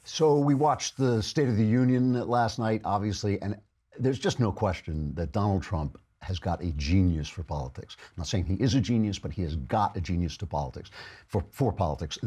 So we watched the State of the Union last night, obviously, and there's just no question that Donald Trump has got a genius for politics. I'm not saying he is a genius, but he has got a genius to politics, for politics.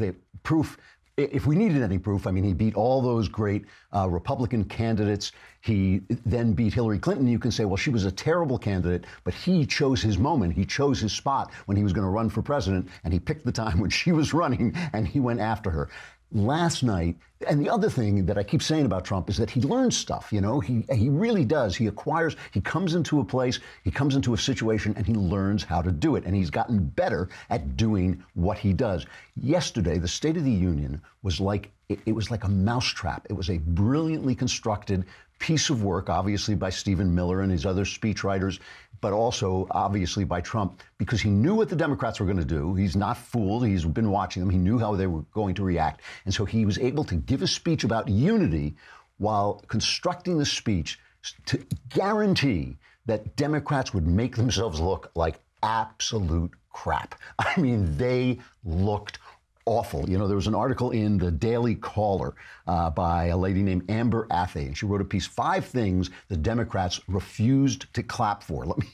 Proof, if we needed any proof, I mean, he beat all those great Republican candidates. He then beat Hillary Clinton. You can say, well, she was a terrible candidate, but he chose his moment. He chose his spot when he was going to run for president, and he picked the time when she was running, and he went after her. Last night, and the other thing that I keep saying about Trump is that he learns stuff, you know, he really does. He comes into a place, he comes into a situation, and he learns how to do it. And he's gotten better at doing what he does. Yesterday, the State of the Union was like, it was like a mousetrap. It was a brilliantly constructed piece of work, obviously by Stephen Miller and his other speechwriters, but also obviously by Trump, because he knew what the Democrats were going to do. He's not fooled. He's been watching them. He knew how they were going to react. And so he was able to give a speech about unity while constructing the speech to guarantee that Democrats would make themselves look like absolute crap. I mean, they looked awful. You know, there was an article in the Daily Caller by a lady named Amber Athey, and she wrote a piece, 5 things the Democrats refused to clap for. Let me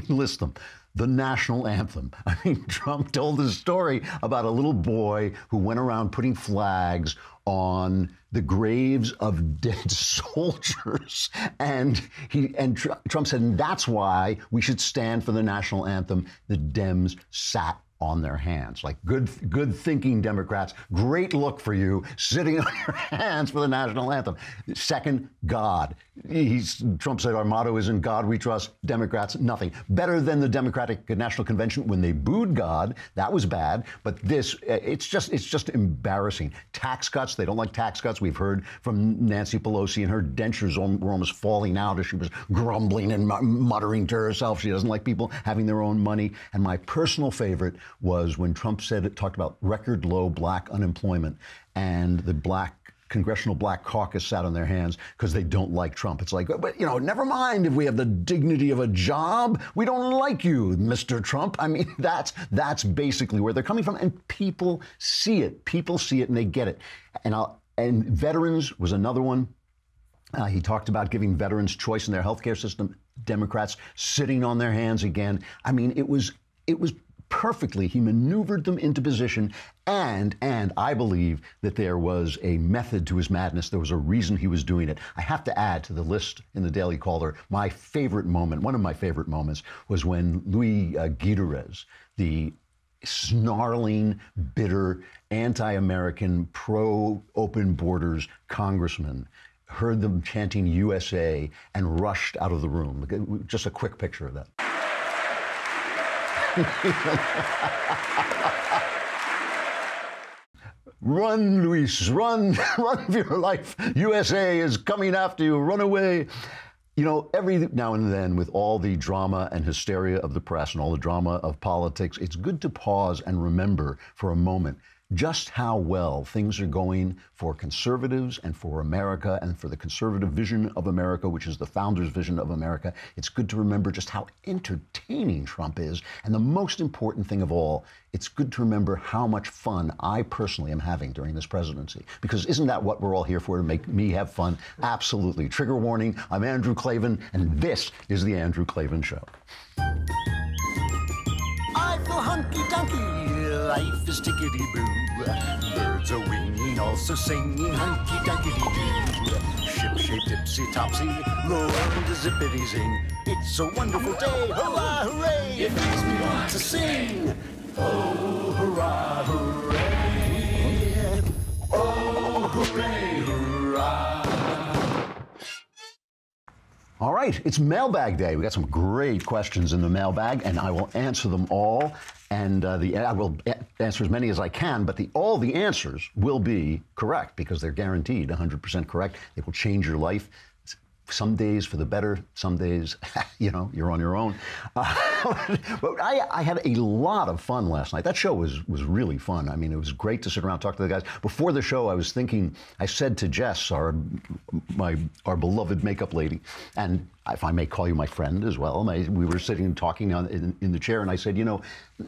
list them. The national anthem. I mean, Trump told this story about a little boy who went around putting flags on the graves of dead soldiers. And Trump said, and that's why we should stand for the national anthem. The Dems sat on their hands. Like good thinking Democrats, great look for you, sitting on your hands for the national anthem. Second, God. Trump said our motto is in God we trust. Democrats, nothing. Better than the Democratic National Convention when they booed God. That was bad. But this, it's just embarrassing. Tax cuts, they don't like tax cuts. We've heard from Nancy Pelosi, and her dentures were almost falling out as she was grumbling and muttering to herself. She doesn't like people having their own money. And my personal favorite was when Trump talked about record low black unemployment, and the Congressional Black Caucus sat on their hands because they don't like Trump. It's like, but you know, never mind if we have the dignity of a job. We don't like you, Mr. Trump. I mean, that's basically where they're coming from, and people see it. People see it and they get it. And veterans was another one. He talked about giving veterans choice in their healthcare system. Democrats sitting on their hands again. I mean, it was perfectly. He maneuvered them into position, and I believe that there was a method to his madness. There was a reason he was doing it. I have to add to the list in the Daily Caller, my favorite moment, one of my favorite moments, was when Louis Guiterres, the snarling, bitter, anti-American, pro-open borders congressman, heard them chanting USA and rushed out of the room. Just a quick picture of that. Run, Luis, run for your life. USA is coming after you. Run away. You know, every now and then, with all the drama and hysteria of the press and all the drama of politics, it's good to pause and remember for a moment just how well things are going for conservatives and for America and for the conservative vision of America, which is the founders' vision of America. It's good to remember just how entertaining Trump is. And the most important thing of all, it's good to remember how much fun I personally am having during this presidency. Because isn't that what we're all here for, to make me have fun? Absolutely. Trigger warning, I'm Andrew Klavan, and this is The Andrew Klavan Show. I feel hunky-dunky. Life is tickety-boo. Birds are winging, also singing hunky-dunky-doo. Ship-shaped, ipsy-topsy, the world is zippity-zing. It's a wonderful day, hurrah, hooray! It makes me want to sing. Oh, hurrah, hooray! Oh, hooray, hurrah! All right, it's Mailbag Day. We got some great questions in the mailbag, and I will answer them all. And I will answer as many as I can, but all the answers will be correct because they're guaranteed 100% correct. They will change your life. Some days for the better, some days, you know, you're on your own. But I had a lot of fun last night. That show was really fun. I mean, it was great to sit around and talk to the guys. Before the show, I was thinking, I said to Jess, our beloved makeup lady, and if I may call you my friend as well, we were sitting and talking in the chair, and I said,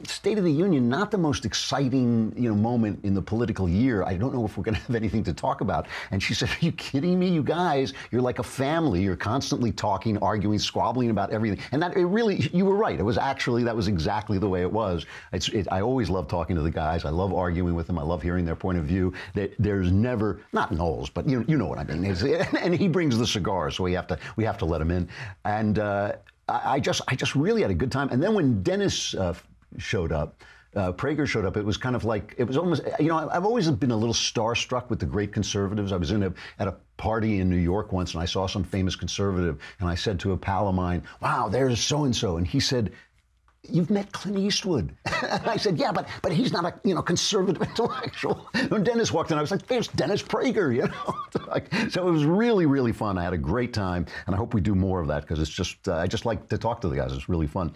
State of the Union, not the most exciting, moment in the political year. I don't know if we're going to have anything to talk about. And she said, are you kidding me? You guys, you're like a family. You're constantly talking, arguing, squabbling about everything. And you were right. That was exactly the way it was. I always love talking to the guys. I love arguing with them. I love hearing their point of view. There's never, not Knowles, but you know what I mean. And he brings the cigars, so we have to let him in. And I just really had a good time. And then when Dennis showed up, Prager showed up, it was kind of like, it was almost, I've always been a little starstruck with the great conservatives. I was at a party in New York once, and I saw some famous conservative, and I said to a pal of mine, wow, there's so-and-so. And he said, you've met Clint Eastwood. And I said, yeah, but he's not a conservative intellectual. When Dennis walked in, I was like, there's Dennis Prager, So it was really, really fun. I had a great time, and I hope we do more of that, because it's just, I just like to talk to the guys. It's really fun.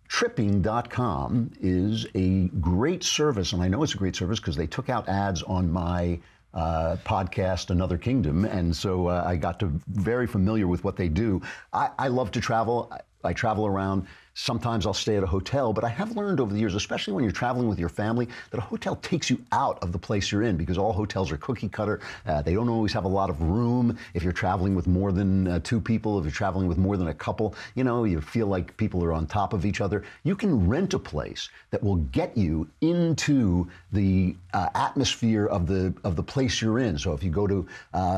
Tripping.com is a great service, and I know it's a great service because they took out ads on my podcast, Another Kingdom, and so I got to very familiar with what they do. I love to travel. I travel around. Sometimes I'll stay at a hotel, but I have learned over the years, especially when you're traveling with your family, that a hotel takes you out of the place you're in, because all hotels are cookie cutter. They don't always have a lot of room. If you're traveling with more than two people, if you're traveling with more than a couple, you feel like people are on top of each other. You can rent a place that will get you into the atmosphere of the place you're in. So if you go to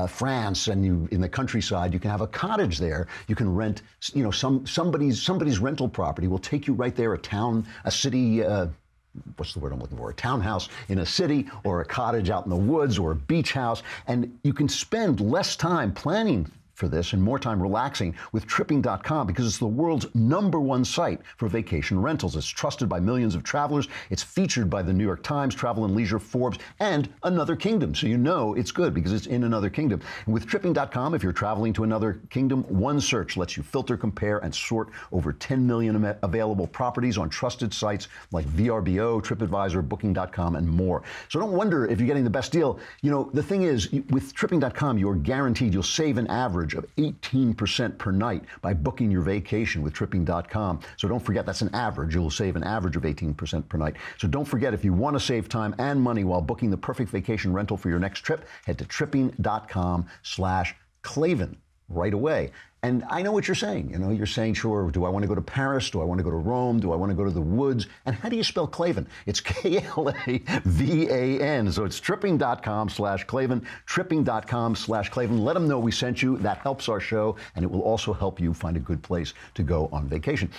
France and you in the countryside, you can have a cottage there. You can rent, somebody's rental property will take you right there, a city, what's the word I'm looking for? A townhouse in a city, or a cottage out in the woods, or a beach house. And you can spend less time planning for this and more time relaxing with Tripping.com, because it's the world's #1 site for vacation rentals. It's trusted by millions of travelers. It's featured by the New York Times, Travel and Leisure, Forbes, and Another Kingdom. So it's good because it's in Another Kingdom. And with Tripping.com, if you're traveling to another kingdom, one search lets you filter, compare, and sort over 10 million available properties on trusted sites like VRBO, TripAdvisor, Booking.com, and more. So don't wonder if you're getting the best deal. The thing is, with Tripping.com, you're guaranteed you'll save an average of 18% per night by booking your vacation with Tripping.com. So don't forget, that's an average. You'll save an average of 18% per night. So don't forget, if you want to save time and money while booking the perfect vacation rental for your next trip, head to Tripping.com/Klavan right away. And I know what you're saying. You're saying, sure, do I want to go to Paris? Do I want to go to Rome? Do I want to go to the woods? And how do you spell Klavan? It's Klavan. So it's Tripping.com/Klavan, Tripping.com/Klavan. Let them know we sent you. That helps our show, and it will also help you find a good place to go on vacation.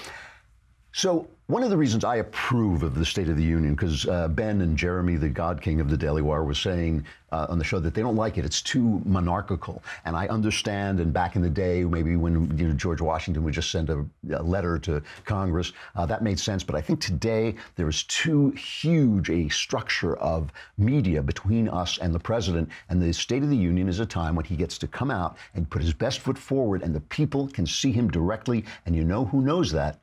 So one of the reasons I approve of the State of the Union, because Ben and Jeremy, the God King of the Daily Wire, was saying on the show that they don't like it. It's too monarchical. And I understand, and back in the day, maybe when George Washington would just send a letter to Congress, that made sense. But I think today there is too huge a structure of media between us and the president. And the State of the Union is a time when he gets to come out and put his best foot forward, and the people can see him directly. And you know who knows that?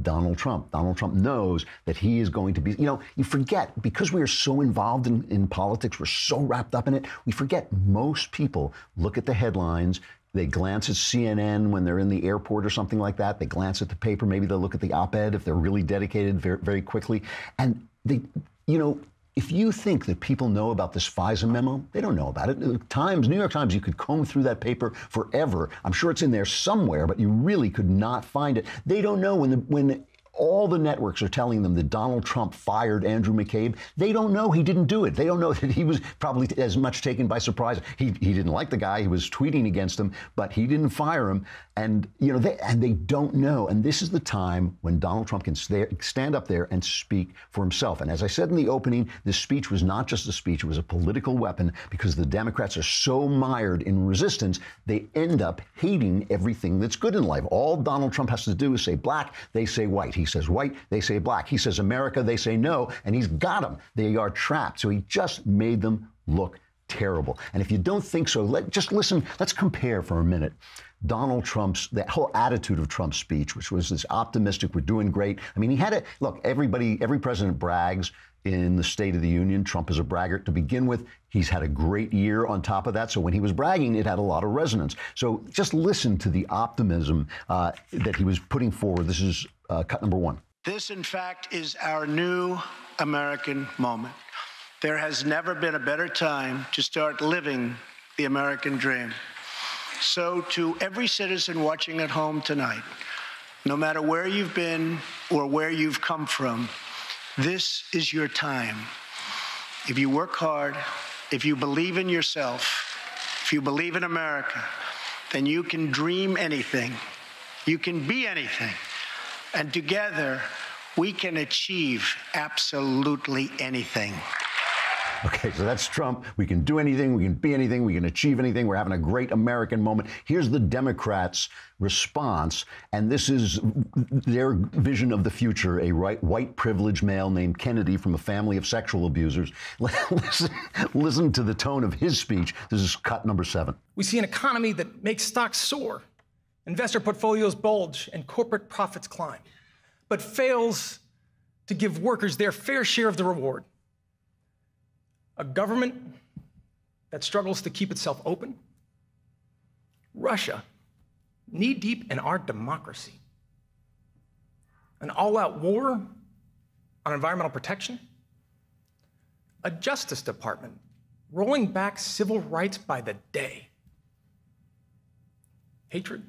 Donald Trump. Donald Trump knows that he is going to be, you forget, because we are so involved in politics, we're so wrapped up in it, we forget most people look at the headlines, they glance at CNN when they're in the airport or something like that, they glance at the paper, maybe they'll look at the op-ed if they're really dedicated very, very quickly. And they, if you think that people know about this FISA memo, they don't know about it. New York Times, you could comb through that paper forever. I'm sure it's in there somewhere, but you really could not find it. They don't know when all the networks are telling them that Donald Trump fired Andrew McCabe. They don't know he didn't do it. They don't know that he was probably as much taken by surprise. He didn't like the guy. He was tweeting against him, but he didn't fire him. And they don't know. And this is the time when Donald Trump can stand up there and speak for himself. And as I said in the opening, this speech was not just a speech. It was a political weapon, because the Democrats are so mired in resistance, they end up hating everything that's good in life. All Donald Trump has to do is say black, they say white. He says white, they say black. He says America, they say no, and he's got them. They are trapped. So he just made them look terrible. And if you don't think so, just listen. Let's compare for a minute Donald Trump's, that whole attitude of Trump's speech, which was this optimistic, we're doing great. I mean, he had it. Look, every president brags. in the State of the Union. Trump is a braggart to begin with. He's had a great year on top of that. So when he was bragging, it had a lot of resonance. So just listen to the optimism that he was putting forward. This is cut number one. This, in fact, is our new American moment. There has never been a better time to start living the American dream. So to every citizen watching at home tonight, no matter where you've been or where you've come from, this is your time. If you work hard, if you believe in yourself, if you believe in America, then you can dream anything. You can be anything. And together, we can achieve absolutely anything. Okay, so that's Trump. We can do anything, we can be anything, we can achieve anything. We're having a great American moment. Here's the Democrats' response, and this is their vision of the future. A white privileged male named Kennedy from a family of sexual abusers. Listen to the tone of his speech. This is cut number 7. We see an economy that makes stocks soar, investor portfolios bulge, and corporate profits climb, but fails to give workers their fair share of the reward. A government that struggles to keep itself open. Russia, knee-deep in our democracy. An all-out war on environmental protection. A Justice Department rolling back civil rights by the day. Hatred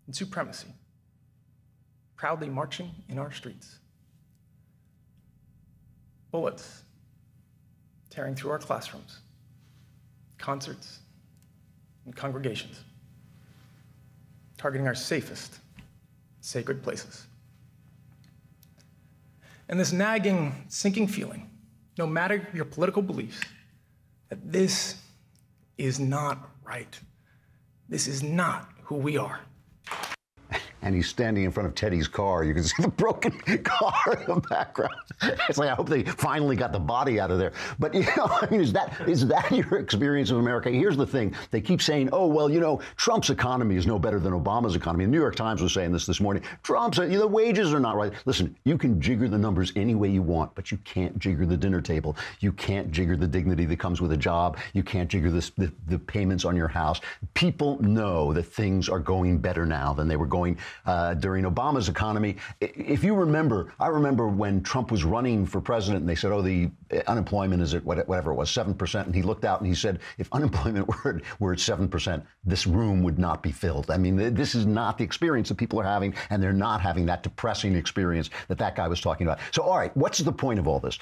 and supremacy proudly marching in our streets. Bullets tearing through our classrooms, concerts, and congregations, targeting our safest, sacred places. And this nagging, sinking feeling, no matter your political beliefs, that this is not right. This is not who we are. And he's standing in front of Teddy's car. You can see the broken car in the background. It's like, I hope they finally got the body out of there. But, you know, I mean, is that your experience of America? Here's the thing. They keep saying, oh, well, you know, Trump's economy is no better than Obama's economy. The New York Times was saying this morning. The wages are not right. Listen, you can jigger the numbers any way you want, but you can't jigger the dinner table. You can't jigger the dignity that comes with a job. You can't jigger the payments on your house. People know that things are going better now than they were going during Obama's economy. If you remember, I remember when Trump was running for president and they said, oh, the unemployment is at whatever it was, 7%. And he looked out and he said, if unemployment were at 7%, this room would not be filled. I mean, this is not the experience that people are having, and they're not having that depressing experience that guy was talking about. So, all right, what's the point of all this?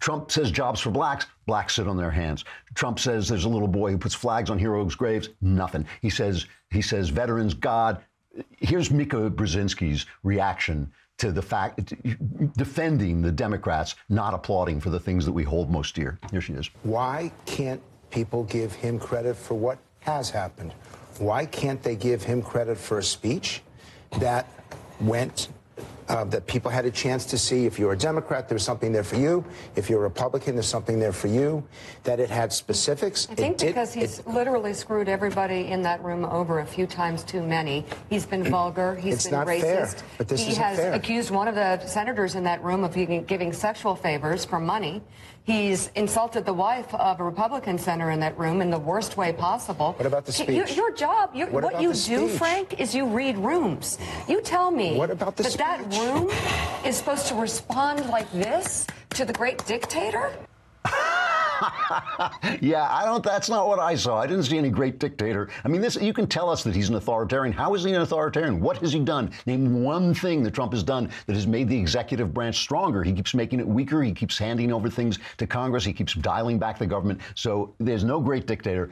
Trump says jobs for blacks sit on their hands. Trump says there's a little boy who puts flags on heroes' graves, nothing. He says veterans, God. Here's Mika Brzezinski's reaction to the fact, defending the Democrats, not applauding for the things that we hold most dear. Here she is. Why can't people give him credit for what has happened? Why can't they give him credit for a speech that went that people had a chance to see? If you're a Democrat, there's something there for you. If you're a Republican, there's something there for you. That it had specifics. I think because he's literally screwed everybody in that room over a few times too many. He's been vulgar. He's been racist. Fair, but this he has accused one of the senators in that room of giving sexual favors for money. He's insulted the wife of a Republican senator in that room in the worst way possible. What about the speech? Your job, what you do, Frank, is you read rooms. You tell me what about the speech? That room is supposed to respond like this to the great dictator? Yeah, that's not what I saw. I didn't see any great dictator. I mean, you can tell us that he's an authoritarian. How is he an authoritarian? What has he done? Name one thing that Trump has done that has made the executive branch stronger. He keeps making it weaker. He keeps handing over things to Congress. He keeps dialing back the government. So there's no great dictator.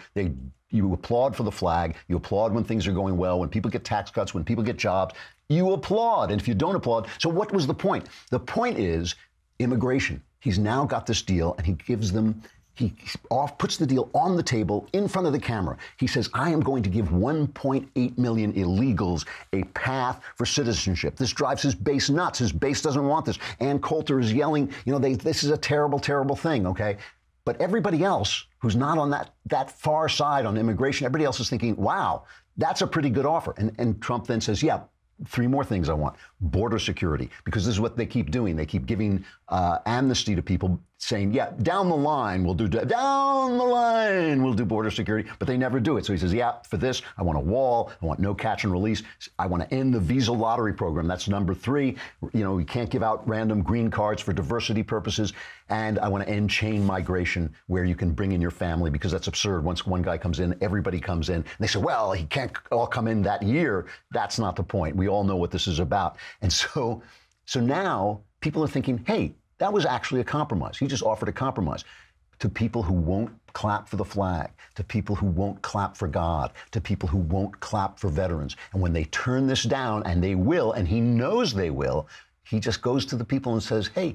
You applaud for the flag. You applaud when things are going well, when people get tax cuts, when people get jobs. You applaud. And if you don't applaud, so what was the point? The point is immigration. He's now got this deal, and he puts the deal on the table in front of the camera. He says, I am going to give 1.8 million illegals a path for citizenship. This drives his base nuts. His base doesn't want this. Ann Coulter is yelling, this is a terrible, terrible thing, okay? But everybody else who's not on that far side on immigration, everybody else is thinking, wow, that's a pretty good offer. And Trump then says, yeah, three more things I want. Border security, because this is what they keep doing. They keep giving amnesty to people saying, yeah, down the line we'll do border security, but they never do it. So he says, yeah, for this, I want a wall. I want no catch and release. I want to end the visa lottery program. That's number 3. You know, we can't give out random green cards for diversity purposes. And I want to end chain migration where you can bring in your family, because that's absurd. Once one guy comes in, everybody comes in. And they say, well, he can't all come in that year. That's not the point. We all know what this is about. And so now people are thinking, hey, that was actually a compromise. He just offered a compromise to people who won't clap for the flag, to people who won't clap for God, to people who won't clap for veterans. And when they turn this down, and they will, and he knows they will, he just goes to the people and says, hey,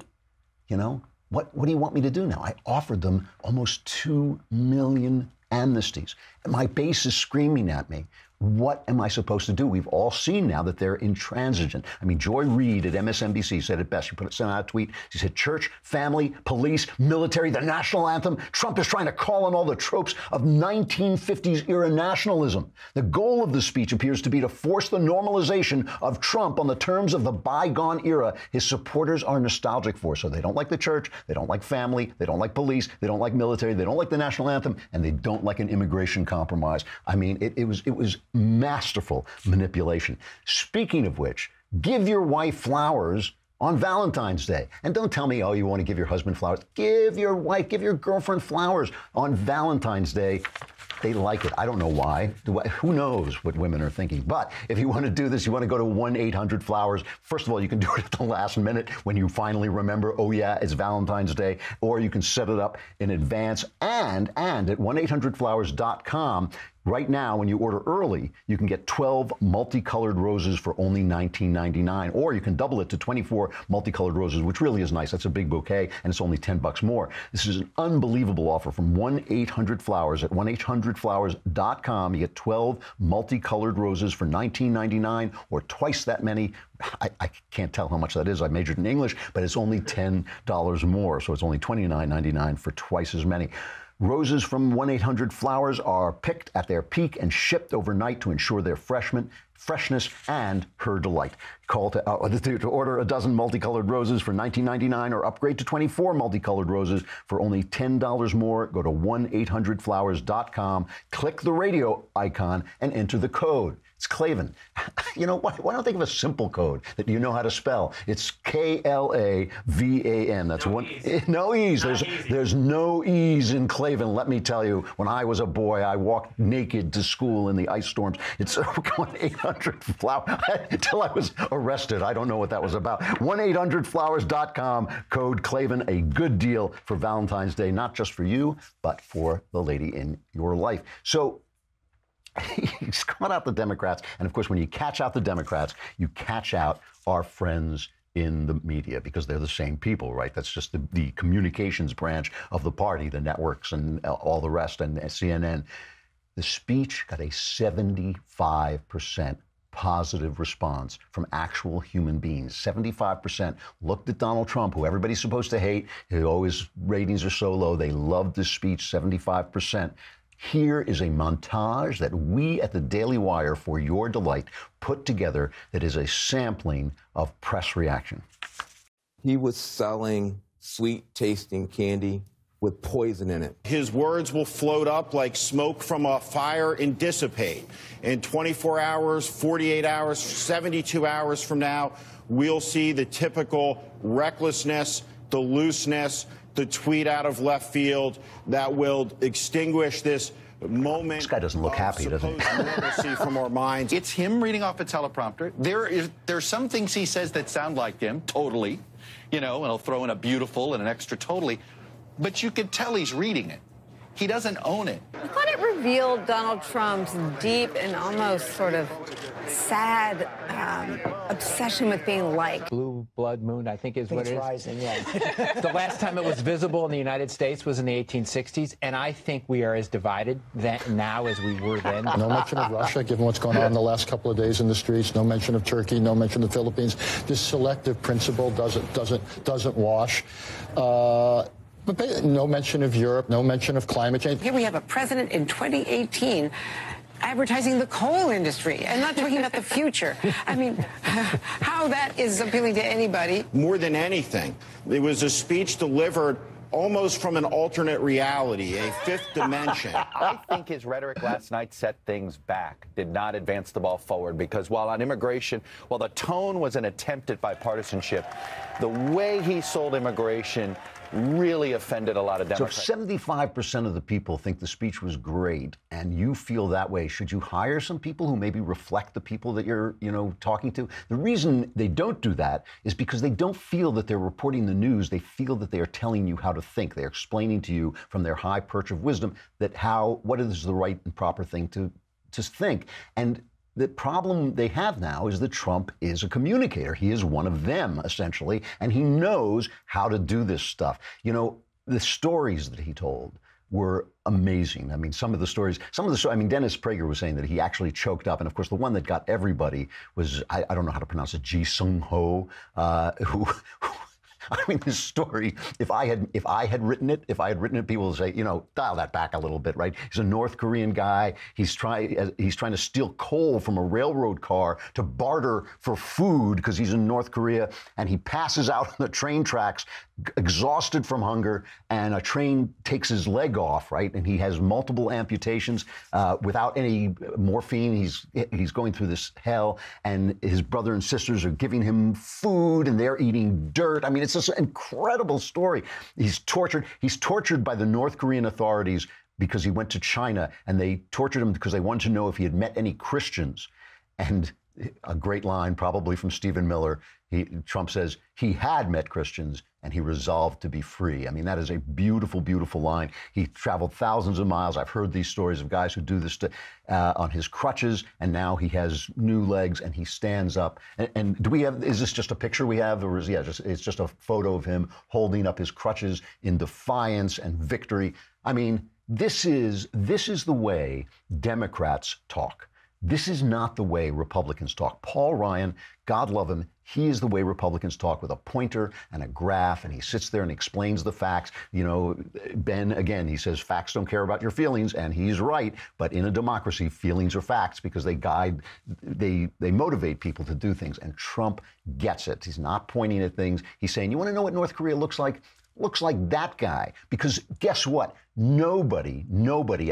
you know, what do you want me to do now? I offered them almost 2 million amnesties. And my base is screaming at me. What am I supposed to do? We've all seen now that they're intransigent. I mean, Joy Reid at MSNBC said it best. She sent out a tweet. She said, church, family, police, military, the national anthem. Trump is trying to call on all the tropes of 1950s era nationalism. The goal of the speech appears to be to force the normalization of Trump on the terms of the bygone era his supporters are nostalgic for. So they don't like the church, they don't like family, they don't like police, they don't like military, they don't like the national anthem, and they don't like an immigration compromise. I mean, it was masterful manipulation. Speaking of which, give your wife flowers on Valentine's Day. And don't tell me, oh, you want to give your husband flowers. Give your wife, give your girlfriend flowers on Valentine's Day. They like it. I don't know why. Who knows what women are thinking? But if you want to do this, you want to go to 1-800-FLOWERS. First of all, you can do it at the last minute when you finally remember, oh yeah, it's Valentine's Day. Or you can set it up in advance. And at 1-800-FLOWERS.com, right now, when you order early, you can get 12 multicolored roses for only $19.99, or you can double it to 24 multicolored roses, which really is nice. That's a big bouquet, and it's only $10 more. This is an unbelievable offer from 1-800-FLOWERS at 1-800-FLOWERS.com. You get 12 multicolored roses for $19.99, or twice that many. I can't tell how much that is. I majored in English, but it's only $10 more, so it's only $29.99 for twice as many. Roses from 1-800-FLOWERS are picked at their peak and shipped overnight to ensure their freshness and her delight. Call to order a dozen multicolored roses for $19.99 or upgrade to 24 multicolored roses for only $10 more. Go to 1-800-FLOWERS.com, click the radio icon, and enter the code. It's Klavan. You know, why don't think of a simple code that you know how to spell? It's Klavan. That's no E's. There's no E's in Klavan. Let me tell you, when I was a boy, I walked naked to school in the ice storms. It's 1-800-FLOWERS until I was arrested. I don't know what that was about. 1-800-FLOWERS.com, code Klavan, a good deal for Valentine's Day, not just for you, but for the lady in your life. So he's caught out the Democrats. And of course, when you catch out the Democrats, you catch out our friends in the media, because they're the same people, right? That's just the communications branch of the party, the networks and all the rest, and CNN. The speech got a 75% positive response from actual human beings. 75% looked at Donald Trump, who everybody's supposed to hate. His ratings are so low. They loved this speech, 75%. Here is a montage that we at the Daily Wire, for your delight, put together that is a sampling of press reaction. He was selling sweet-tasting candy with poison in it. His words will float up like smoke from a fire and dissipate. In 24 hours, 48 hours, 72 hours from now, we'll see the typical recklessness, the looseness, the tweet out of left field that will extinguish this moment. This guy doesn't look happy, does he? Normalcy from our minds. It's him reading off a teleprompter. There's some things he says that sound like him, totally, you know, and he'll throw in a beautiful and an extra totally, but you can tell he's reading it. He doesn't own it. I thought it revealed Donald Trump's deep and almost sort of sad obsession with being liked. Blue blood moon, I think is what it is. Rising, yeah. The last time it was visible in the United States was in the 1860s, and I think we are as divided now as we were then. No mention of Russia, given what's going on in the last couple of days in the streets. No mention of Turkey. No mention of the Philippines. This selective principle doesn't wash. But no mention of Europe, no mention of climate change. Here we have a president in 2018 advertising the coal industry and not talking about the future. I mean, how that is appealing to anybody. More than anything, it was a speech delivered almost from an alternate reality, a fifth dimension. I think his rhetoric last night set things back, did not advance the ball forward, because while on immigration, while the tone was an attempt at bipartisanship, the way he sold immigration really offended a lot of Democrats. So if 75% of the people think the speech was great and you feel that way, should you hire some people who maybe reflect the people that you're, talking to? The reason they don't do that is because they don't feel that they're reporting the news. They feel that they are telling you how to think. They're explaining to you from their high perch of wisdom that what is the right and proper thing to think. And the problem they have now is that Trump is a communicator. He is one of them, essentially, and he knows how to do this stuff. The stories that he told were amazing. I mean, some of the stories, Dennis Prager was saying that he actually choked up. And of course, the one that got everybody was, I don't know how to pronounce it, Seong-ho, who I mean, this story, if I had written it, people would say, dial that back a little bit, right? He's a North Korean guy. He's trying to steal coal from a railroad car to barter for food because he's in North Korea, and he passes out on the train tracks, exhausted from hunger, and a train takes his leg off, right? And he has multiple amputations without any morphine. He's going through this hell, and his brother and sisters are giving him food, and they're eating dirt. I mean, it's just an incredible story. He's tortured. He's tortured by the North Korean authorities because he went to China, and they tortured him because they wanted to know if he had met any Christians. And a great line, probably from Stephen Miller, Trump says he had met Christians and he resolved to be free. I mean, that is a beautiful, beautiful line. He traveled thousands of miles. I've heard these stories of guys who do this on his crutches, and now he has new legs and he stands up. And is this just a picture we have, or it's just a photo of him holding up his crutches in defiance and victory? I mean, this is the way Democrats talk. This is not the way Republicans talk. Paul Ryan, God love him, he is the way Republicans talk, with a pointer and a graph, and he sits there and explains the facts. Ben, again, he says facts don't care about your feelings, and he's right. But in a democracy, feelings are facts because they motivate people to do things. And Trump gets it. He's not pointing at things. He's saying, you want to know what North Korea looks like? Looks like that guy. Because guess what? Nobody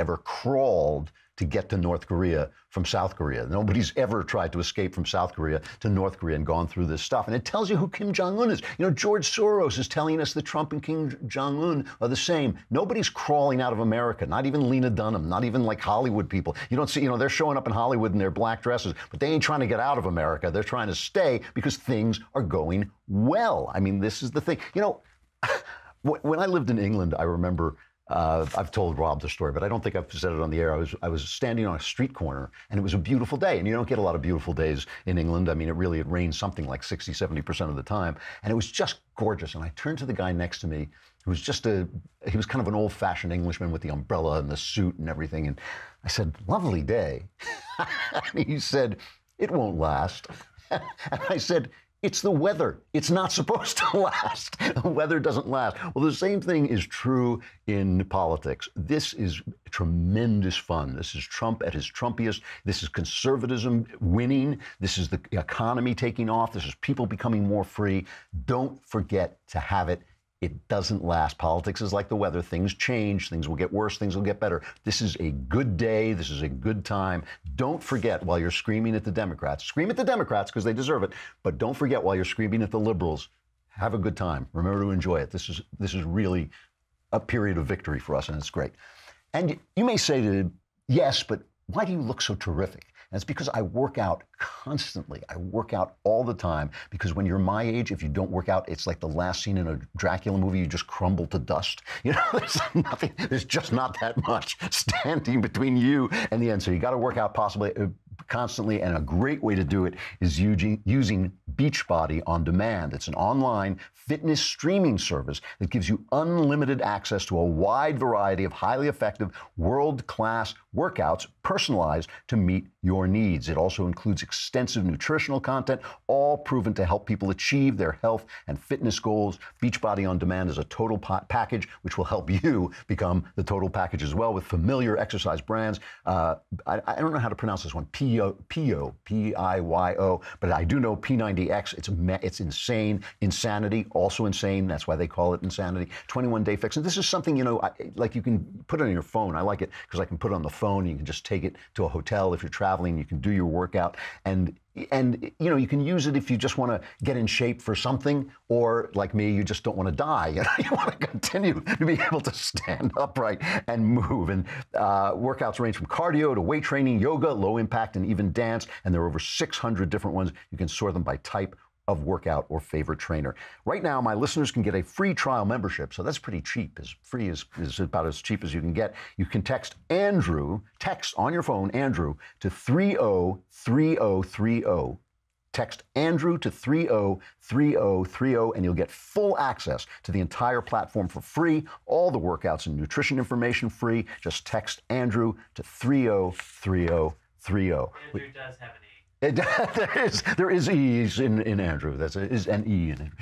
ever crawled to get to North Korea from South Korea. Nobody's ever tried to escape from South Korea to North Korea and gone through this stuff. And it tells you who Kim Jong-un is. George Soros is telling us that Trump and Kim Jong-un are the same. Nobody's crawling out of America, not even Lena Dunham, not even like Hollywood people. You don't see, they're showing up in Hollywood in their black dresses, but they ain't trying to get out of America. They're trying to stay because things are going well. I mean, this is the thing. When I lived in England, I remember, I've told Rob the story, but I don't think I've said it on the air. I was standing on a street corner, and it was a beautiful day. And you don't get a lot of beautiful days in England. I mean, it rains something like 60, 70% of the time. And it was just gorgeous. And I turned to the guy next to me, who was he was kind of an old-fashioned Englishman with the umbrella and the suit and everything. And I said, lovely day. And he said, it won't last. And I said, it's the weather. It's not supposed to last. The weather doesn't last. Well, the same thing is true in politics. This is tremendous fun. This is Trump at his Trumpiest. This is conservatism winning. This is the economy taking off. This is people becoming more free. Don't forget to have it. It doesn't last. Politics is like the weather. Things change. Things will get worse. Things will get better. This is a good day. This is a good time. Don't forget, while you're screaming at the Democrats, scream at the Democrats because they deserve it, but don't forget, while you're screaming at the liberals, have a good time. Remember to enjoy it. This is really a period of victory for us, and it's great. And you may say yes, but why do you look so terrific? And it's because I work out constantly. I work out all the time, because when you're my age, if you don't work out, it's like the last scene in a Dracula movie. You just crumble to dust. There's just not that much standing between you and the end. So you got to work out constantly, and a great way to do it is using Beachbody On Demand. It's an online fitness streaming service that gives you unlimited access to a wide variety of highly effective, world-class workouts personalized to meet your needs. It also includes extensive nutritional content, all proven to help people achieve their health and fitness goals. Beachbody On Demand is a total package, which will help you become the total package as well, with familiar exercise brands. I don't know how to pronounce this one, P-I-Y-O, but I do know P90X. It's insane. Insanity, also insane. That's why they call it Insanity. 21-day fix. And this is something, like you can put it on your phone. I like it because I can put it on the phone. You can just take it to a hotel if you're traveling. You can do your workout. And you can use it if you just want to get in shape for something, or like me, you just don't want to die. You want to continue to be able to stand upright and move. And workouts range from cardio to weight training, yoga, low impact, and even dance. And there are over 600 different ones. You can sort them by type of workout or favorite trainer. Right now, my listeners can get a free trial membership, so that's pretty cheap. Free is about as cheap as you can get. You can text on your phone, Andrew, to 303030. Text Andrew to 303030, and you'll get full access to the entire platform for free. All the workouts and nutrition information free. Just text Andrew to 303030. Andrew does have an E. There is E's in Andrew. There is an E in Andrew.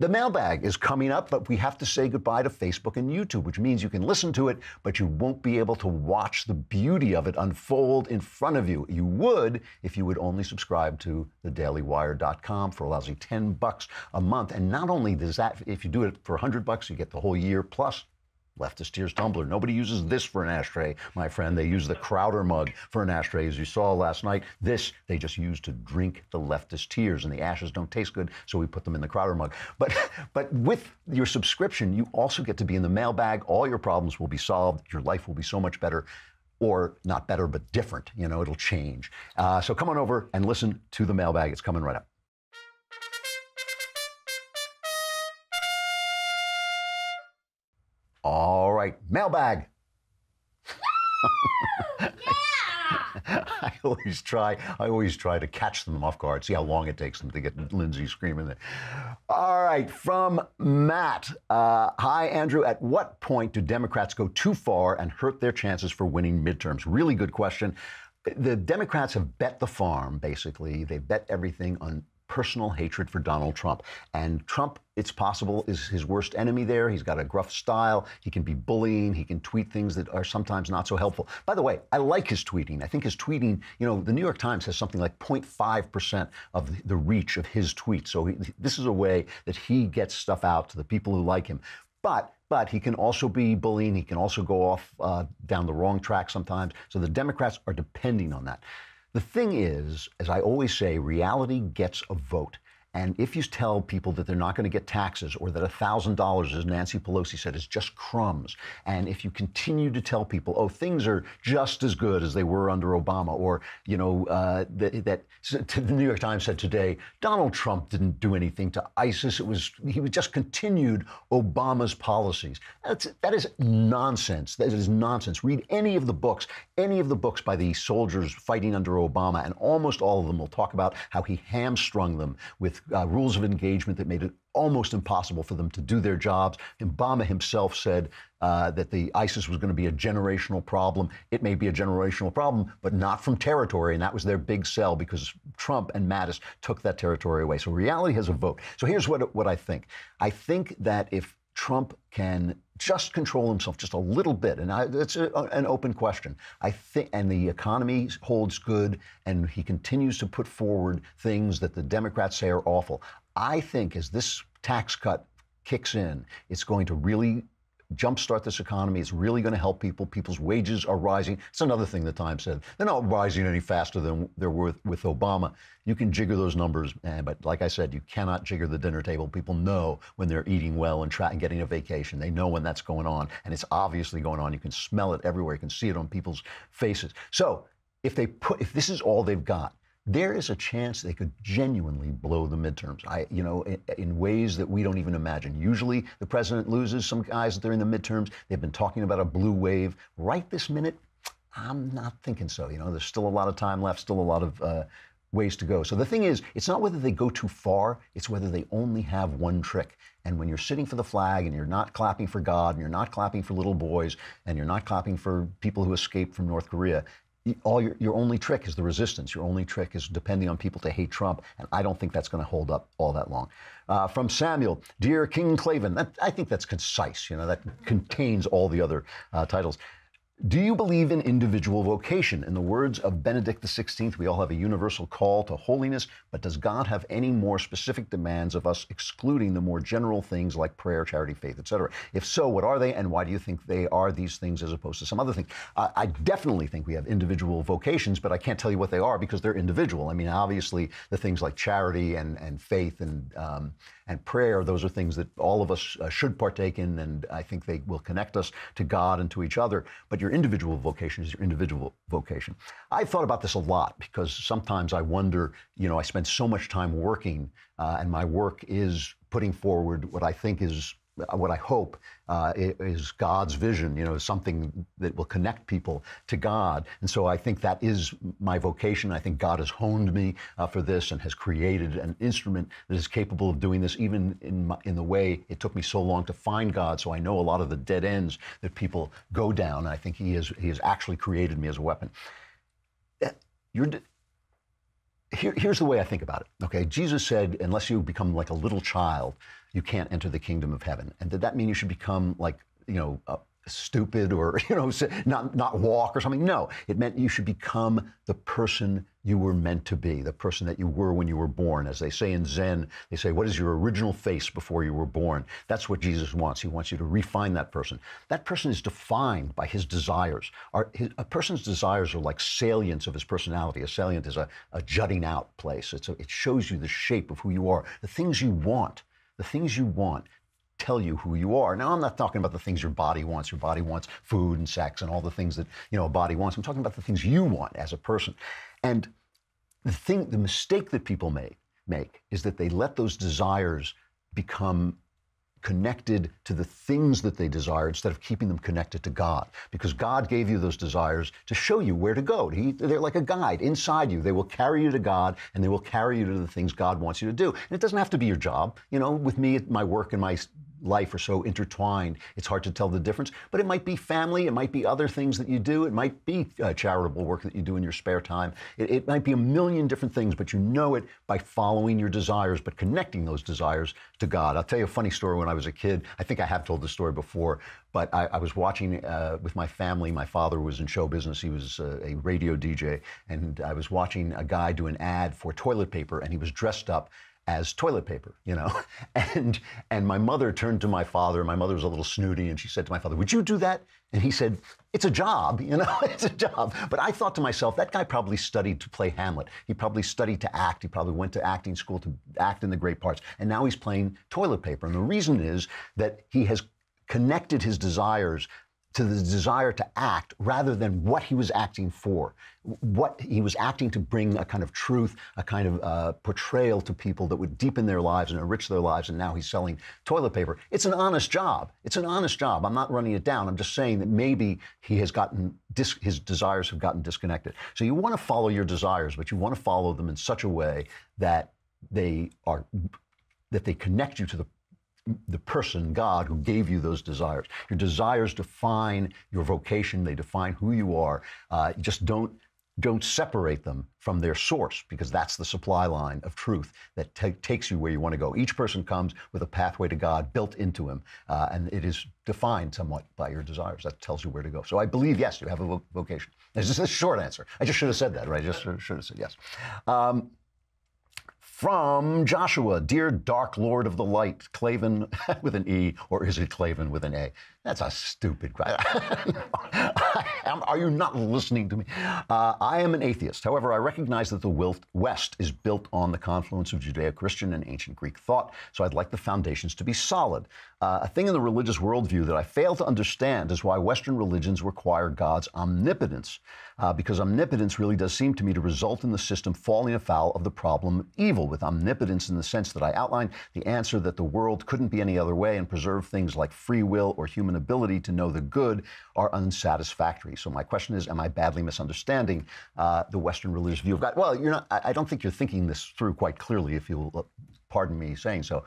The mailbag is coming up, but we have to say goodbye to Facebook and YouTube, which means you can listen to it, but you won't be able to watch the beauty of it unfold in front of you. You would if you would only subscribe to thedailywire.com for a lousy $10 a month. And not only does that, if you do it for $100, you get the whole year plus Leftist Tears tumbler. Nobody uses this for an ashtray, my friend. They use the Crowder mug for an ashtray, as you saw last night. This, they just use to drink the Leftist Tears, and the ashes don't taste good, so we put them in the Crowder mug. But with your subscription, you also get to be in the mailbag. All your problems will be solved. Your life will be so much better, or not better, but different. It'll change. So come on over and listen to the mailbag. It's coming right up. All right, mailbag. Yeah! I always try to catch them off guard, see how long it takes them to get Lindsay screaming. All right, from Matt. Hi, Andrew. At what point do Democrats go too far and hurt their chances for winning midterms? Really good question. The Democrats have bet the farm, basically. They bet everything on personal hatred for Donald Trump. And Trump, it's possible, is his worst enemy there. He's got a gruff style. He can be bullying. He can tweet things that are sometimes not so helpful. By the way, I like his tweeting. I think his tweeting, the New York Times has something like 0.5% of the reach of his tweets. So this is a way that he gets stuff out to the people who like him. But he can also be bullying. He can also go off down the wrong track sometimes. So the Democrats are depending on that. The thing is, as I always say, reality gets a vote. And if you tell people that they're not going to get taxes, or that $1,000, as Nancy Pelosi said, is just crumbs, and if you continue to tell people, oh, things are just as good as they were under Obama, or, that the New York Times said today, Donald Trump didn't do anything to ISIS. He just continued Obama's policies. That is nonsense. That is nonsense. Read any of the books by the soldiers fighting under Obama, and almost all of them will talk about how he hamstrung them with rules of engagement that made it almost impossible for them to do their jobs. Obama himself said that the ISIS was going to be a generational problem. It may be a generational problem, but not from territory. And that was their big sell, because Trump and Mattis took that territory away. So reality has a vote. So here's what I think. I think that if Trump can just control himself just a little bit, and it's an open question, I think, and the economy holds good, and he continues to put forward things that the Democrats say are awful, I think as this tax cut kicks in, it's going to really jumpstart this economy. It's really going to help people. People's wages are rising. It's another thing the Times said. They're not rising any faster than they were with Obama. You can jigger those numbers, but like I said, you cannot jigger the dinner table. People know when they're eating well and getting a vacation. They know when that's going on, and it's obviously going on. You can smell it everywhere. You can see it on people's faces. So if this is all they've got, there is a chance they could genuinely blow the midterms, in ways that we don't even imagine. Usually the president loses some guys that they're in the midterms. They've been talking about a blue wave. Right this minute, I'm not thinking so. You know, there's still a lot of time left, still a lot of ways to go. So the thing is, it's not whether they go too far, it's whether they only have one trick. And when you're sitting for the flag and you're not clapping for God and you're not clapping for little boys and you're not clapping for people who escaped from North Korea, your only trick is the resistance. Your only trick is depending on people to hate Trump. And I don't think that's going to hold up all that long. From Samuel, dear King Klavan, I think that's concise. You know, that contains all the other titles. Do you believe in individual vocation? In the words of Benedict XVI, we all have a universal call to holiness, but does God have any more specific demands of us, excluding the more general things like prayer, charity, faith, etc.? If so, what are they, and why do you think they are these things as opposed to some other things? I definitely think we have individual vocations, but I can't tell you what they are because they're individual. I mean, obviously, the things like charity and faith and prayer, those are things that all of us should partake in, and I think they will connect us to God and to each other. But your individual vocation is your individual vocation. I've thought about this a lot because sometimes I wonder, you know, I spend so much time working and my work is putting forward what I think is, what I hope is God's vision, you know, something that will connect people to God. And so I think that is my vocation. I think God has honed me for this and has created an instrument that is capable of doing this, even in the way it took me so long to find God. So I know a lot of the dead ends that people go down. And I think he has actually created me as a weapon. Here's the way I think about it. Okay, Jesus said, unless you become like a little child, you can't enter the kingdom of heaven. And did that mean you should become like, you know, stupid or, you know, not walk or something? No, it meant you should become the person you were meant to be, the person that you were when you were born. As they say in Zen, they say, what is your original face before you were born? That's what Jesus wants. He wants you to refine that person. That person is defined by his desires. A person's desires are like salients of his personality. A salient is a jutting out place. It shows you the shape of who you are. The things you want tell you who you are. Now, I'm not talking about the things your body wants. Your body wants food and sex and all the things that, you know, a body wants. I'm talking about the things you want as a person. And the mistake that people make is that they let those desires become connected to the things that they desire instead of keeping them connected to God. Because God gave you those desires to show you where to go. They're like a guide inside you. They will carry you to God, and they will carry you to the things God wants you to do. And it doesn't have to be your job. You know, with me, my work and my life are so intertwined, it's hard to tell the difference. But it might be family, it might be other things that you do, it might be charitable work that you do in your spare time. It might be a million different things, but you know it by following your desires, but connecting those desires to God. I'll tell you a funny story. When I was a kid, I think I have told this story before, but I was watching with my family. My father was in show business. He was a radio DJ, and I was watching a guy do an ad for toilet paper, and he was dressed up as toilet paper, you know, and my mother turned to my father. My mother was a little snooty, and she said to my father, "Would you do that?" And he said, "It's a job, you know, it's a job." But I thought to myself, that guy probably studied to play Hamlet. He probably studied to act. He probably went to acting school to act in the great parts. And now he's playing toilet paper. And the reason is that he has connected his desires to the desire to act rather than what he was acting for. What he was acting to bring a kind of truth, a kind of portrayal to people that would deepen their lives and enrich their lives, and now he's selling toilet paper. It's an honest job. It's an honest job. I'm not running it down. I'm just saying that maybe he has gotten, his desires have gotten disconnected. So you want to follow your desires, but you want to follow them in such a way that they connect you to the person, God, who gave you those desires. Your desires define your vocation. They define who you are. Just don't separate them from their source, because that's the supply line of truth that takes you where you want to go. Each person comes with a pathway to God built into him, and it is defined somewhat by your desires. That tells you where to go. So I believe, yes, you have a vocation. It's just a short answer. I just should have said that, right? I just should have said yes. From Joshua, dear Dark Lord of the Light, Klavan with an E, or is it Klavan with an A? That's a stupid question. Are you not listening to me? I am an atheist. However, I recognize that the West is built on the confluence of Judeo-Christian and ancient Greek thought, so I'd like the foundations to be solid. A thing in the religious worldview that I fail to understand is why Western religions require God's omnipotence, because omnipotence really does seem to me to result in the system falling afoul of the problem of evil. With omnipotence in the sense that I outlined, the answer that the world couldn't be any other way and preserve things like free will or human ability to know the good are unsatisfactory. So So my question is, am I badly misunderstanding the Western religious view of God? Well, you're not. I don't think you're thinking this through quite clearly, if you'll pardon me saying so.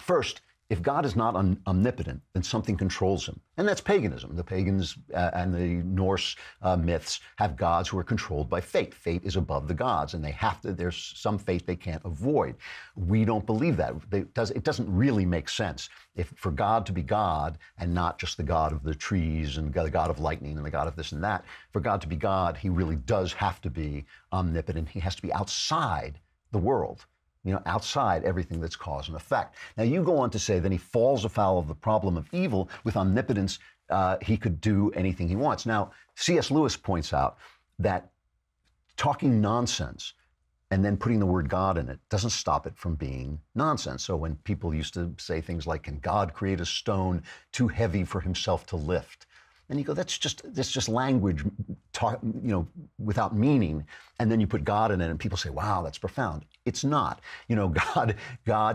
First, if God is not omnipotent, then something controls him. And that's paganism. The pagans and the Norse myths have gods who are controlled by fate. Fate is above the gods, and there's some fate they can't avoid. We don't believe that. It doesn't really make sense. For God to be God and not just the God of the trees and the God of lightning and the God of this and that, for God to be God, he really does have to be omnipotent. He has to be outside the world. Outside everything that's cause and effect. Now, you go on to say that he falls afoul of the problem of evil. With omnipotence, he could do anything he wants. Now, C.S. Lewis points out that talking nonsense and then putting the word God in it doesn't stop it from being nonsense. So when people used to say things like, can God create a stone too heavy for himself to lift? And you go, that's just language, without meaning. And then you put God in it, and people say, "Wow, that's profound." It's not. God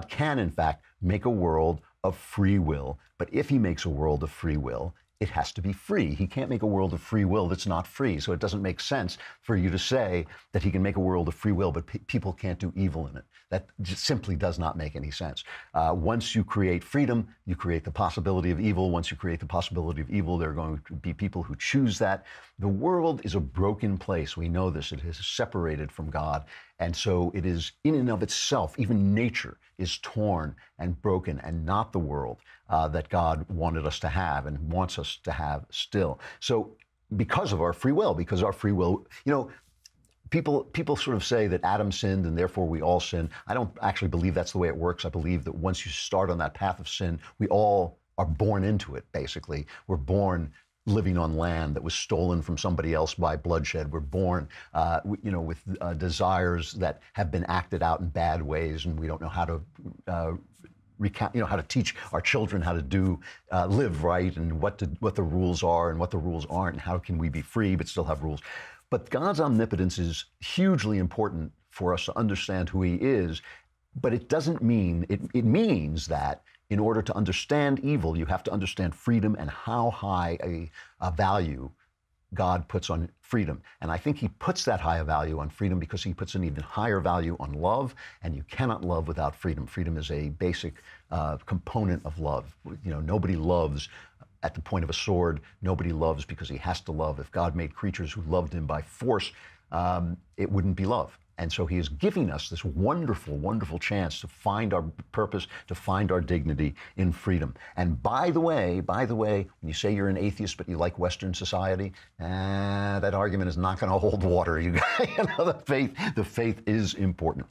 can in fact make a world of free will. But if he makes a world of free will, it has to be free. He can't make a world of free will that's not free. So it doesn't make sense for you to say that he can make a world of free will, but people can't do evil in it. That just simply does not make any sense. Once you create freedom, you create the possibility of evil. Once you create the possibility of evil, there are going to be people who choose that. The world is a broken place. We know this. It is separated from God. And so it is in and of itself, even nature is torn and broken, and not the world that God wanted us to have and wants us to have still. So because of our free will, people sort of say that Adam sinned and therefore we all sin. I don't actually believe that's the way it works. I believe that once you start on that path of sin, we all are born into it, basically. We're born living on land that was stolen from somebody else by bloodshed. We're born, with desires that have been acted out in bad ways, and we don't know how to how to teach our children how to live right, and what the rules are and what the rules aren't, and how can we be free but still have rules. But God's omnipotence is hugely important for us to understand who he is, but it doesn't mean, it means that in order to understand evil, you have to understand freedom and how high a value God puts on freedom. And I think he puts that high a value on freedom because he puts an even higher value on love, and you cannot love without freedom. Freedom is a basic component of love. Nobody loves at the point of a sword. Nobody loves because he has to love. If God made creatures who loved him by force, it wouldn't be love. And so he is giving us this wonderful, wonderful chance to find our purpose, to find our dignity in freedom. And by the way, when you say you're an atheist but you like Western society, that argument is not going to hold water. The faith is important.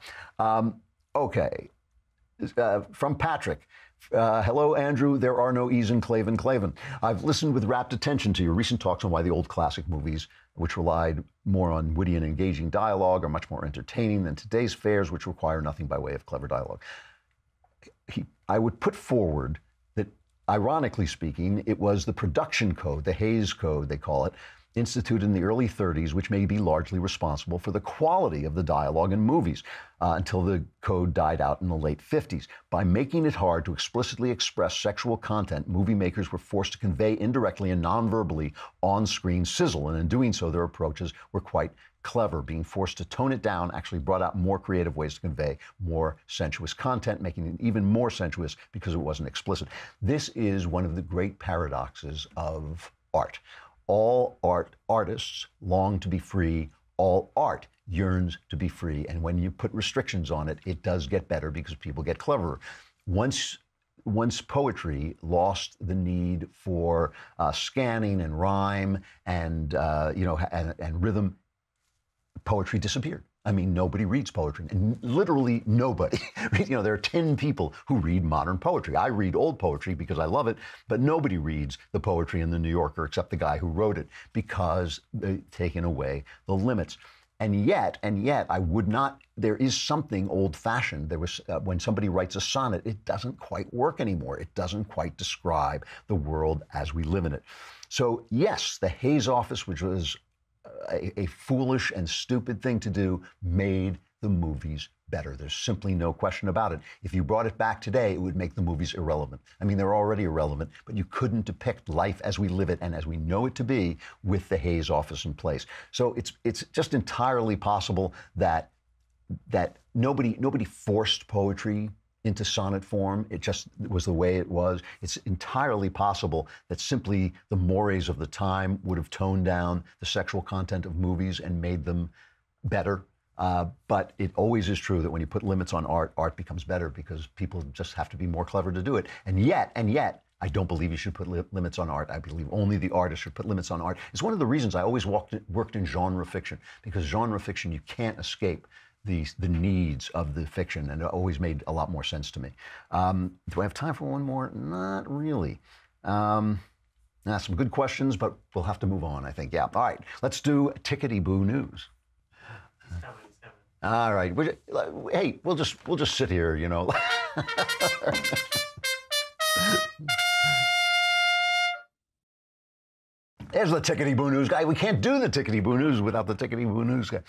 Okay, from Patrick. Hello, Andrew. There are no E's in Klavan. I've listened with rapt attention to your recent talks on why the old classic movies, which relied more on witty and engaging dialogue, are much more entertaining than today's fares, which require nothing by way of clever dialogue. I would put forward that, ironically speaking, it was the production code, the Hays Code, they call it, instituted in the early 30s, which may be largely responsible for the quality of the dialogue in movies until the code died out in the late 50s. By making it hard to explicitly express sexual content, movie makers were forced to convey indirectly and non-verbally on-screen sizzle, and in doing so, their approaches were quite clever. Being forced to tone it down actually brought out more creative ways to convey more sensuous content, making it even more sensuous because it wasn't explicit. This is one of the great paradoxes of art. All artists long to be free. All art yearns to be free. And when you put restrictions on it, it does get better because people get cleverer. Once poetry lost the need for scanning and rhyme and rhythm, poetry disappeared. I mean, nobody reads poetry, and literally nobody. There are 10 people who read modern poetry. I read old poetry because I love it, but nobody reads the poetry in the New Yorker except the guy who wrote it, because they've taken away the limits. And yet, I would not, there is something old-fashioned. There was, when somebody writes a sonnet, it doesn't quite work anymore. It doesn't quite describe the world as we live in it. So yes, the Hays Office, which was a foolish and stupid thing to do, made the movies better. There's simply no question about it. If you brought it back today, it would make the movies irrelevant. I mean, they're already irrelevant, but you couldn't depict life as we live it and as we know it to be with the Hayes office in place. So it's just entirely possible that nobody forced poetry into sonnet form. It just was the way it was. It's entirely possible that simply the mores of the time would have toned down the sexual content of movies and made them better. But it always is true that when you put limits on art, art becomes better because people just have to be more clever to do it. And yet, I don't believe you should put limits on art. I believe only the artist should put limits on art. It's one of the reasons I always worked in genre fiction, because genre fiction, you can't escape the needs of the fiction, and it always made a lot more sense to me. Do I have time for one more? Not really. Some good questions, but we'll have to move on, I think. Yeah. All right. Let's do Tickety-Boo News. All right. Hey, we'll just sit here, you know. There's the Tickety-Boo News guy. We can't do the Tickety-Boo News without the Tickety-Boo News guy.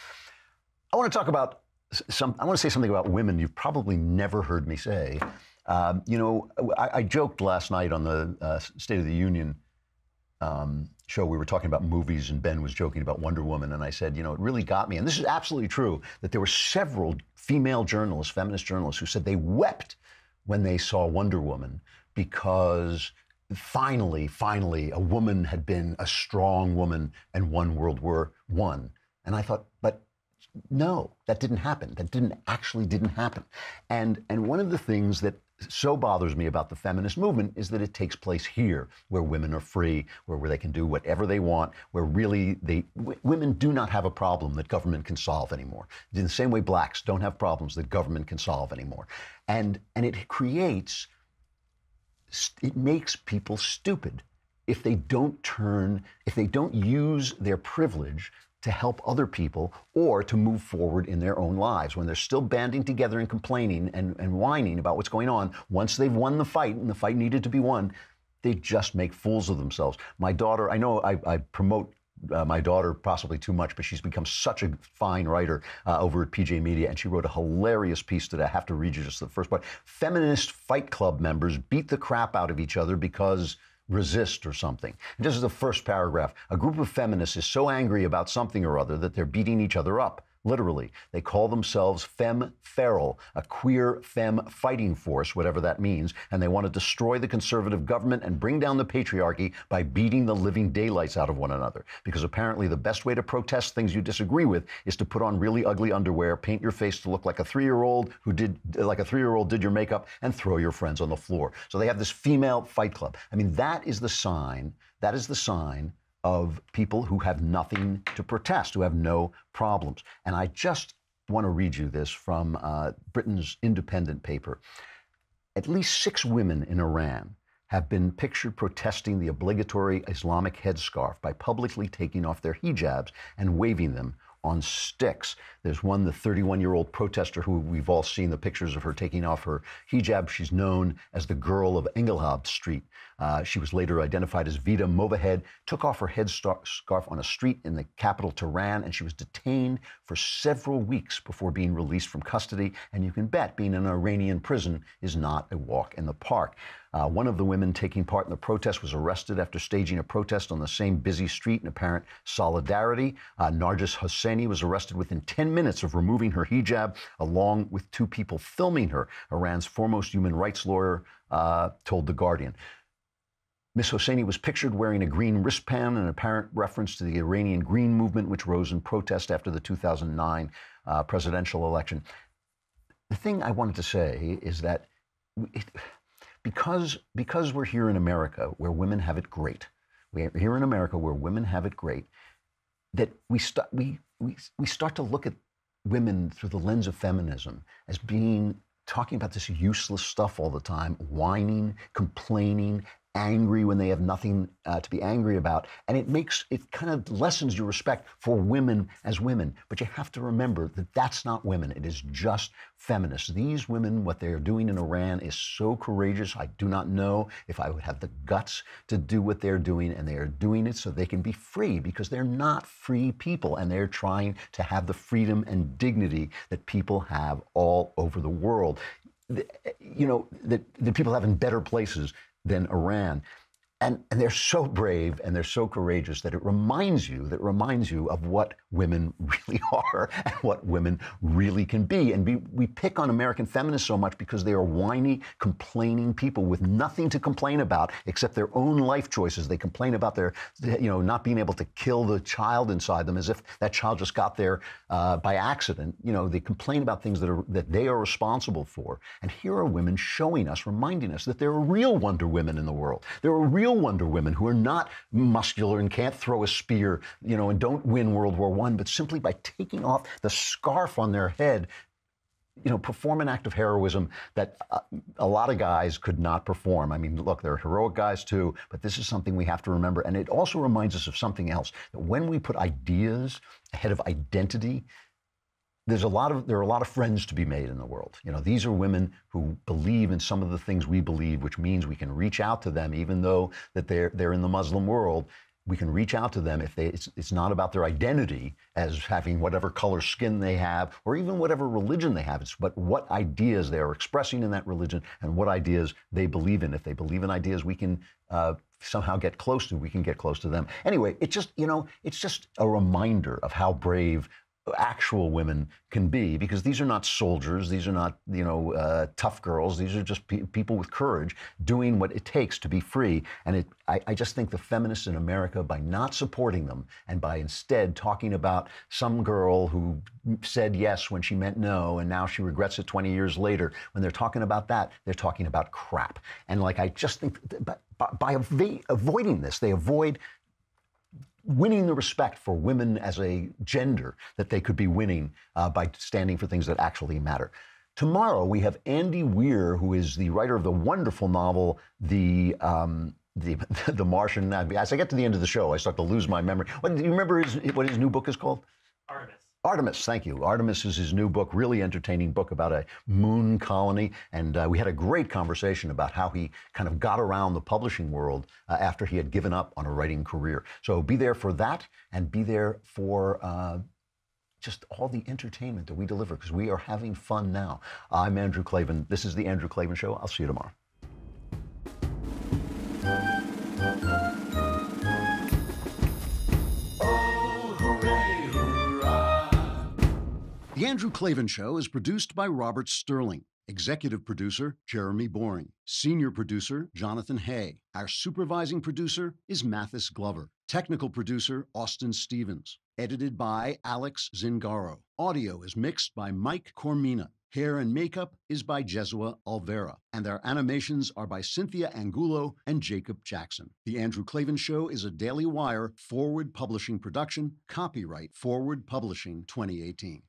I want to talk about I want to say something about women you've probably never heard me say. I joked last night on the State of the Union show. We were talking about movies, and Ben was joking about Wonder Woman, and I said, it really got me. And this is absolutely true, that there were several female journalists, feminist journalists, who said they wept when they saw Wonder Woman because finally, a woman had been a strong woman and won World War I. And I thought, but no, that didn't happen. That didn't happen. And one of the things that so bothers me about the feminist movement is that it takes place here, where women are free, where they can do whatever they want, where really women do not have a problem that government can solve anymore. In the same way blacks don't have problems that government can solve anymore. And it makes people stupid if they don't use their privilege to help other people or to move forward in their own lives. When they're still banding together and complaining and whining about what's going on, once they've won the fight and the fight needed to be won, they just make fools of themselves. My daughter, I know I promote my daughter possibly too much, but she's become such a fine writer over at PJ Media, and she wrote a hilarious piece today. I have to read you just the first part. Feminist Fight Club members beat the crap out of each other because resist or something. And this is the first paragraph. A group of feminists is so angry about something or other that they're beating each other up. Literally. They call themselves Femme Feral, a queer femme fighting force, whatever that means, and they want to destroy the conservative government and bring down the patriarchy by beating the living daylights out of one another. Because apparently the best way to protest things you disagree with is to put on really ugly underwear, paint your face to look like a 3-year-old did your makeup, and throw your friends on the floor. So they have this female fight club. I mean, that is the sign of people who have nothing to protest, who have no problems. And I just want to read you this from Britain's Independent paper. At least 6 women in Iran have been pictured protesting the obligatory Islamic headscarf by publicly taking off their hijabs and waving them on sticks. There's one, the 31-year-old protester who we've all seen the pictures of her taking off her hijab. She's known as the Girl of Engelhard Street. She was later identified as Vida Movahed, took off her headscarf on a street in the capital, Tehran, and she was detained for several weeks before being released from custody. And you can bet being in an Iranian prison is not a walk in the park. One of the women taking part in the protest was arrested after staging a protest on the same busy street in apparent solidarity. Narges Hosseini was arrested within 10 minutes of removing her hijab, along with 2 people filming her. Iran's foremost human rights lawyer told The Guardian. Ms. Hosseini was pictured wearing a green wristband, an apparent reference to the Iranian Green Movement, which rose in protest after the 2009 presidential election. The thing I wanted to say is that because we're here in America where women have it great, that we start to look at women through the lens of feminism as being talking about this useless stuff all the time, whining, complaining, angry when they have nothing to be angry about. And it kind of lessens your respect for women as women. But you have to remember that that's not women. It is just feminists. These women, what they're doing in Iran is so courageous. I do not know if I would have the guts to do what they're doing, and they are doing it so they can be free, because they're not free people, and they're trying to have the freedom and dignity that people have all over the world. You know, that people have in better places than Iran. And they're so brave and they're so courageous that it reminds you of what women really are and what women really can be. And we pick on American feminists so much because they are whiny, complaining people with nothing to complain about except their own life choices. They complain about their, not being able to kill the child inside them as if that child just got there by accident. You know, they complain about things that they are responsible for. And here are women showing us, reminding us that there are real Wonder Women in the world. There are real Wonder Women who are not muscular and can't throw a spear, and don't win World War I, but simply by taking off the scarf on their head, perform an act of heroism that a lot of guys could not perform. I mean, look, there are heroic guys too, but this is something we have to remember. And it also reminds us of something else, that when we put ideas ahead of identity, there are a lot of friends to be made in the world. These are women who believe in some of the things we believe, which means we can reach out to them, even though that they're in the Muslim world. We can reach out to them if it's not about their identity as having whatever color skin they have or even whatever religion they have. It's but what ideas they are expressing in that religion and what ideas they believe in. If they believe in ideas we can somehow get close to, we can get close to them. Anyway, it's just a reminder of how brave actual women can be, because these are not soldiers, these are not tough girls, these are just people with courage doing what it takes to be free. And I just think the feminists in America, by not supporting them and by instead talking about some girl who said yes when she meant no and now she regrets it 20 years later, when they're talking about that, they're talking about crap. And I just think by avoiding this, they avoid winning the respect for women as a gender that they could be winning by standing for things that actually matter. Tomorrow we have Andy Weir, who is the writer of the wonderful novel, The Martian. As I get to the end of the show, I start to lose my memory. Do you remember what his new book is called? Artemis, thank you. Artemis is his new book, really entertaining book about a moon colony. And we had a great conversation about how he kind of got around the publishing world after he had given up on a writing career. So be there for that, and be there for just all the entertainment that we deliver, because we are having fun now. I'm Andrew Klavan. This is The Andrew Klavan Show. I'll see you tomorrow. The Andrew Klavan Show is produced by Robert Sterling. Executive producer, Jeremy Boring. Senior producer, Jonathan Hay. Our supervising producer is Mathis Glover. Technical producer, Austin Stevens. Edited by Alex Zingaro. Audio is mixed by Mike Cormina. Hair and makeup is by Jesua Alvera. And our animations are by Cynthia Angulo and Jacob Jackson. The Andrew Klavan Show is a Daily Wire Forward Publishing production. Copyright Forward Publishing 2018.